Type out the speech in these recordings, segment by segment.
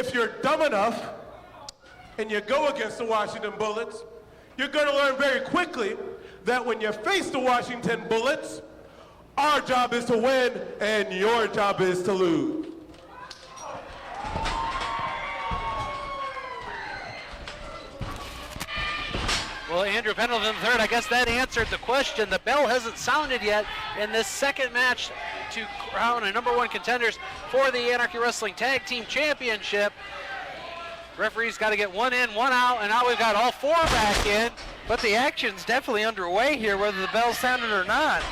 if you're dumb enough and you go against the Washington Bullets, you're going to learn very quickly that when you face the Washington Bullets, our job is to win and your job is to lose. Well, Andrew Pendelton III, I guess that answered the question. The bell hasn't sounded yet in this second match to crown a #1 contenders for the Anarchy Wrestling Tag Team Championship. Referee's got to get one in, one out, and now we've got all four back in. But the action's definitely underway here, whether the bell sounded or not.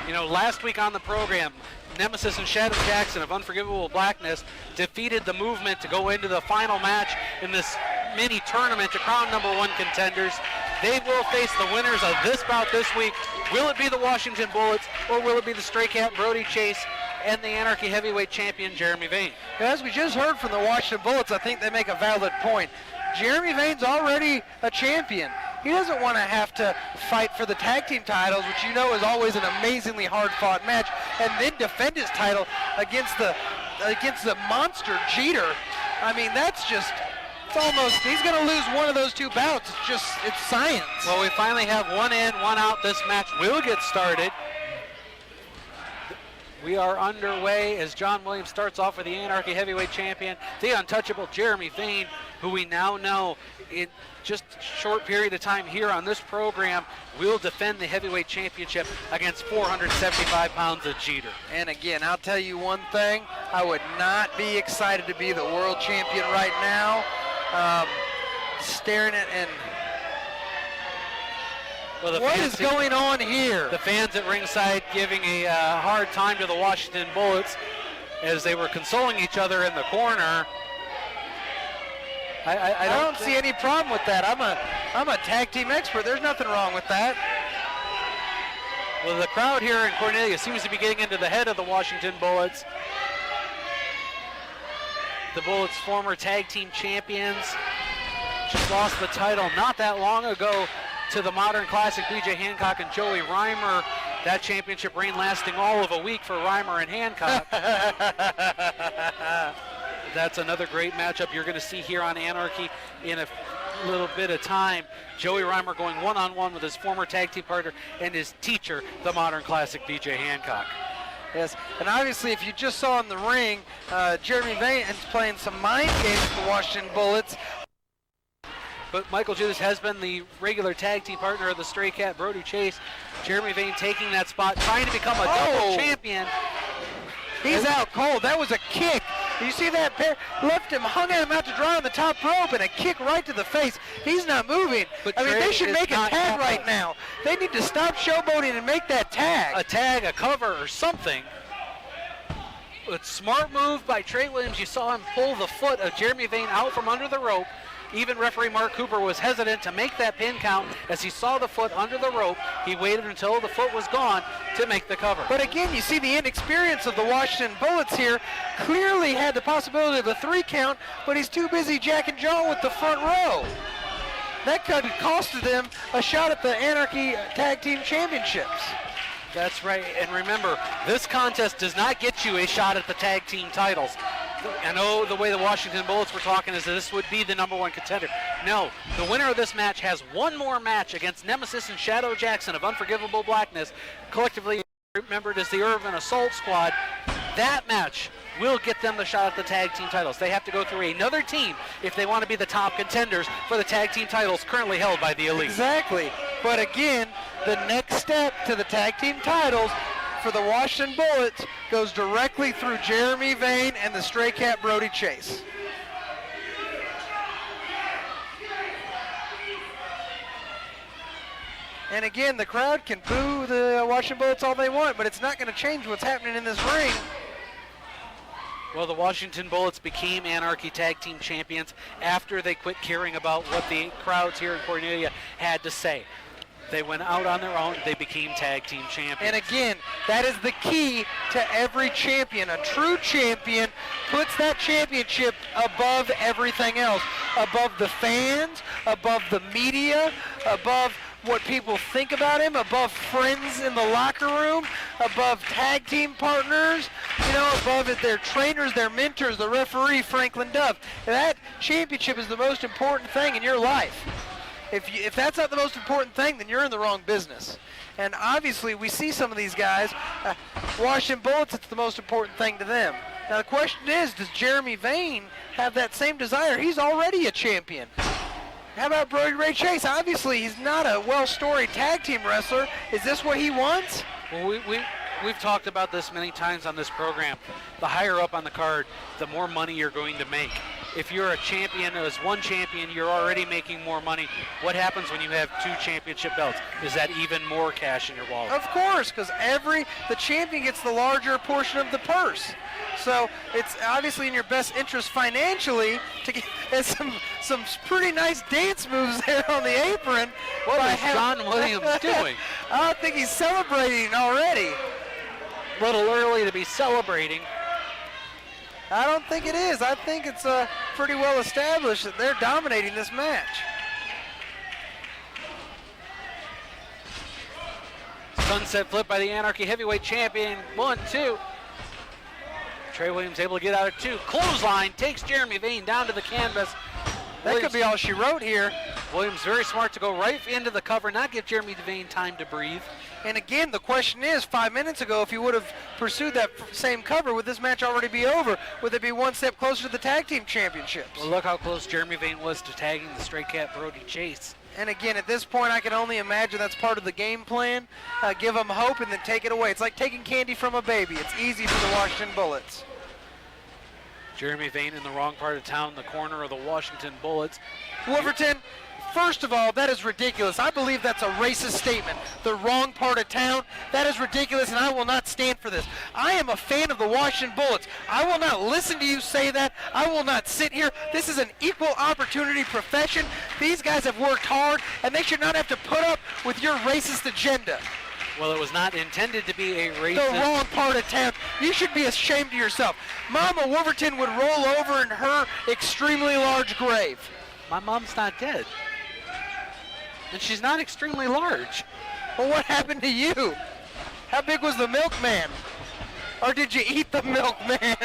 You know, last week on the program, Nemesis and Shadow Jackson of Unforgivable Blackness defeated the Movement to go into the final match in this mini tournament to crown #1 contenders. They will face the winners of this bout this week. Will it be the Washington Bullets, or will it be the Stray Cat Brody Chase and the Anarchy Heavyweight Champion Jeremy Vane? As we just heard from the Washington Bullets, I think they make a valid point. Jeremy Vane's already a champion. He doesn't want to have to fight for the tag team titles, which you know is always an amazingly hard-fought match, and then defend his title against the monster Jeter. I mean, that's just, it's almost, he's going to lose one of those two bouts. It's science. Well, we finally have one in, one out. This match will get started. We are underway as John Williams starts off with the Anarchy Heavyweight Champion, the untouchable Jeremy Vane, who we now know in just a short period of time here on this program will defend the Heavyweight Championship against 475 pounds of Jeter. And again, I'll tell you one thing, I would not be excited to be the world champion right now. Staring at and well, what is going on here? The fans at ringside giving a hard time to the Washington Bullets as they were consoling each other in the corner. I don't see any problem with that. I'm a tag team expert. There's nothing wrong with that. Well, the crowd here in Cornelia seems to be getting into the head of the Washington Bullets. The Bullets' former tag team champions just lost the title not that long ago to the Modern Classic, BJ Hancock and Joey Reimer. That championship reign lasting all of a week for Reimer and Hancock. That's another great matchup you're going to see here on Anarchy in a little bit of time. Joey Reimer going one-on-one with his former tag team partner and his teacher, the Modern Classic, BJ Hancock. Yes, and obviously if you just saw in the ring, Jeremy Vane is playing some mind games with the Washington Bullets. But Michael Judas has been the regular tag team partner of the Stray Cat Brody Chase. Jeremy Vane taking that spot, trying to become a double champion. He's out cold. That was a kick. You see that pair? Left him, hung him out to dry on the top rope, and a kick right to the face. He's not moving. But I mean, they should make a tag happy right now. They need to stop showboating and make that tag. A tag, a cover, or something. A smart move by Trey Williams. You saw him pull the foot of Jeremy Vane out from under the rope. Even referee Mark Cooper was hesitant to make that pin count as he saw the foot under the rope. He waited until the foot was gone to make the cover. But again, you see the inexperience of the Washington Bullets here. Clearly had the possibility of a 3 count, but he's too busy Jack and John with the front row. That could have costed them a shot at the Anarchy Tag Team Championships. That's right, and remember, this contest does not get you a shot at the tag team titles. I know the way the Washington Bullets were talking is that this would be the #1 contender. No, the winner of this match has one more match against Nemesis and Shadow Jackson of Unforgivable Blackness, collectively remembered as the Urban Assault Squad. That match will get them the shot at the tag team titles. They have to go through another team if they want to be the top contenders for the tag team titles currently held by the Elite. Exactly, but again, the next step to the tag team titles for the Washington Bullets goes directly through Jeremy Vane and the Stray Cat Brody Chase. And again, the crowd can boo the Washington Bullets all they want, but it's not going to change what's happening in this ring. Well, the Washington Bullets became Anarchy Tag Team Champions after they quit caring about what the crowds here in Cornelia had to say. They went out on their own. They became tag team champions. And again, that is the key to every champion. A true champion puts that championship above everything else, above the fans, above the media, above what people think about him, above friends in the locker room, above tag team partners, above it, their trainers, their mentors, the referee, Franklin Dove. That championship is the most important thing in your life. If that's not the most important thing, then you're in the wrong business. And obviously, we see some of these guys, Washington Bullets, it's the most important thing to them. Now the question is, does Jeremy Vane have that same desire? He's already a champion. How about Brody Ray Chase? Obviously, he's not a well-storied tag team wrestler. Is this what he wants? Well, we've talked about this many times on this program. The higher up on the card, the more money you're going to make. If you're a champion, as one champion, you're already making more money. What happens when you have 2 championship belts? Is that even more cash in your wallet? Of course, because the champion gets the larger portion of the purse. So it's obviously in your best interest financially to get some pretty nice dance moves there on the apron. What is John Williams doing? I think he's celebrating already. A little early to be celebrating. I don't think it is. I think it's pretty well established that they're dominating this match. Sunset flip by the Anarchy Heavyweight Champion. 1, 2. Trey Williams able to get out of 2. Clothesline takes Jeremy Vane down to the canvas. That could be all she wrote here. Williams very smart to go right into the cover, not give Jeremy Vane time to breathe. And again, the question is, 5 minutes ago, if he would have pursued that same cover, would this match already be over? Would it be one step closer to the tag team championships? Well, look how close Jeremy Vane was to tagging the Stray Cat Brody Chase. And again, at this point, I can only imagine that's part of the game plan. Give them hope and then take it away. It's like taking candy from a baby. It's easy for the Washington Bullets. Jeremy Vane in the wrong part of town, the corner of the Washington Bullets. Wolverton, first of all, that is ridiculous. I believe that's a racist statement. The wrong part of town, that is ridiculous, and I will not stand for this. I am a fan of the Washington Bullets. I will not listen to you say that. I will not sit here. This is an equal opportunity profession. These guys have worked hard, and they should not have to put up with your racist agenda. Well, it was not intended to be a racist. The wrong part of town. You should be ashamed of yourself. Mama Wolverton would roll over in her extremely large grave. My mom's not dead. And she's not extremely large. Well, what happened to you? How big was the milkman? Or did you eat the milkman?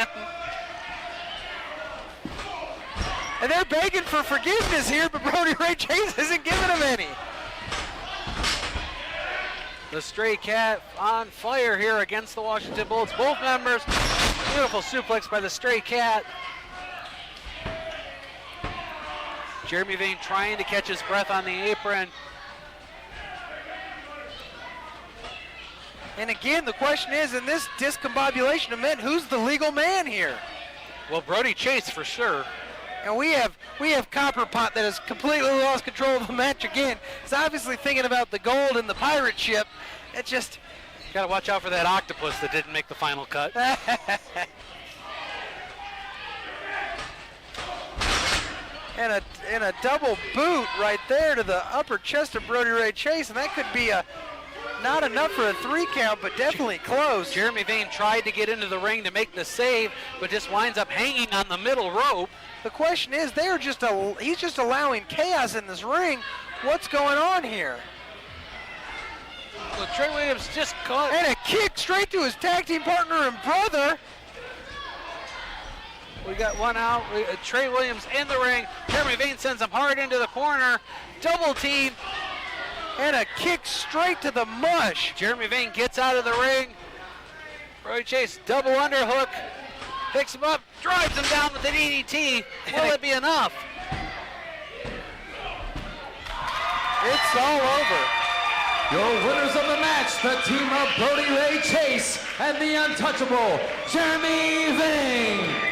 And they're begging for forgiveness here, but Brody Ray Chase isn't giving them any. The Stray Cat on fire here against the Washington Bullets. Both members. Beautiful suplex by the Stray Cat. Jeremy Vane trying to catch his breath on the apron. And again, the question is, in this discombobulation event, who's the legal man here? Well, Brody Chase for sure. And we have Copperpot that has completely lost control of the match again. He's obviously thinking about the gold in the pirate ship. It just... You gotta watch out for that octopus that didn't make the final cut. and a double boot right there to the upper chest of Brody Ray Chase, and that could be not enough for a 3 count, but definitely close. Jeremy Vane tried to get into the ring to make the save, but just winds up hanging on the middle rope. The question is, he's just allowing chaos in this ring. What's going on here? Well, Trey Williams just caught. And a kick straight to his tag team partner and brother. We got one out. Trey Williams in the ring. Jeremy Vane sends him hard into the corner. Double team. And a kick straight to the mush. Jeremy Vane gets out of the ring. Brody Chase double underhook. Picks him up, drives him down with an DDT. Will it be enough? It's all over. Your winners of the match, the team of Brody Ray Chase and the untouchable Jeremy Vane.